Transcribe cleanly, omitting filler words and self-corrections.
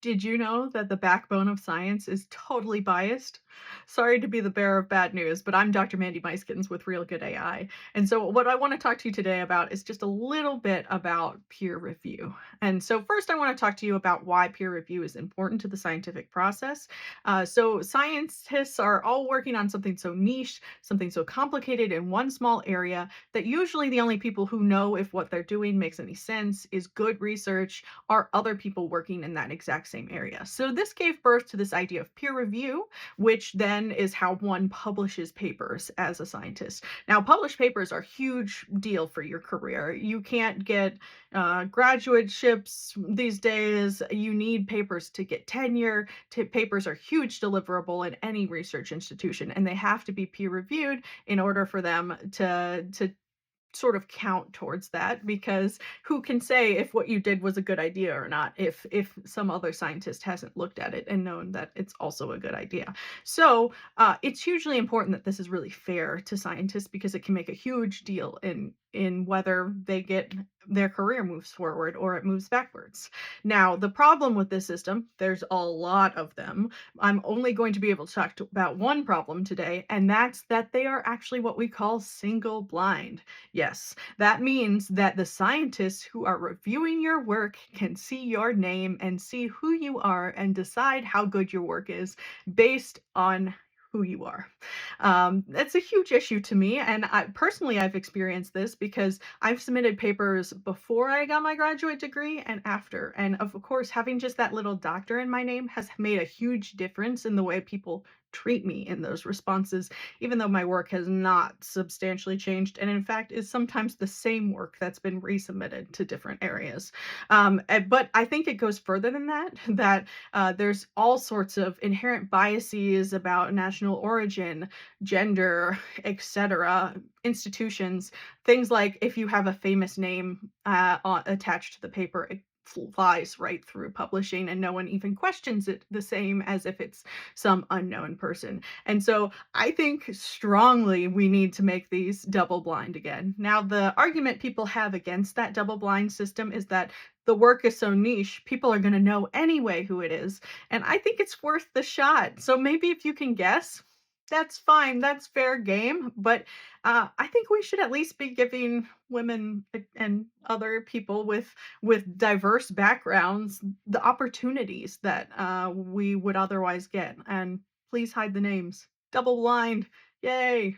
Did you know that the backbone of science is totally biased? Sorry to be the bearer of bad news, but I'm Dr. Mandy Meiskins with Real Good AI. And so, what I want to talk to you today about is just a little bit about peer review. And so, first, I want to talk to you about why peer review is important to the scientific process. Scientists are all working on something so niche, something so complicated in one small area that usually the only people who know if what they're doing makes any sense, is good research, are other people working in that exact same area. So this gave birth to this idea of peer review, which then is how one publishes papers as a scientist. Now, published papers are a huge deal for your career. You can't get graduateships these days. You need papers to get tenure. Papers are huge deliverable in any research institution, and they have to be peer reviewed in order for them to sort of count towards that, because who can say if what you did was a good idea or not if some other scientist hasn't looked at it and known that it's also a good idea. It's hugely important that this is really fair to scientists, because it can make a huge deal in whether they get their career moves forward or it moves backwards. Now, the problem with this system, there's a lot of them. I'm only going to be able to talk about one problem today, and that's that they are actually what we call single blind. Yes, that means that the scientists who are reviewing your work can see your name and see who you are and decide how good your work is based on who you are. That's a huge issue to me, and I've experienced this because I've submitted papers before I got my graduate degree and after. And of course, having just that little doctor in my name has made a huge difference in the way people treat me in those responses, even though my work has not substantially changed, and in fact is sometimes the same work that's been resubmitted to different areas. But I think it goes further than that, that there's all sorts of inherent biases about national origin, gender, etc., institutions, things like if you have a famous name attached to the paper, it flies right through publishing and no one even questions it, the same as if it's some unknown person. And so I think strongly we need to make these double blind again. Now, the argument people have against that double blind system is that the work is so niche, people are going to know anyway who it is. And I think it's worth the shot. So maybe if you can guess, that's fine. That's fair game. But I think we should at least be giving women and other people with diverse backgrounds the opportunities that we would otherwise get. And please hide the names. Double blind. Yay.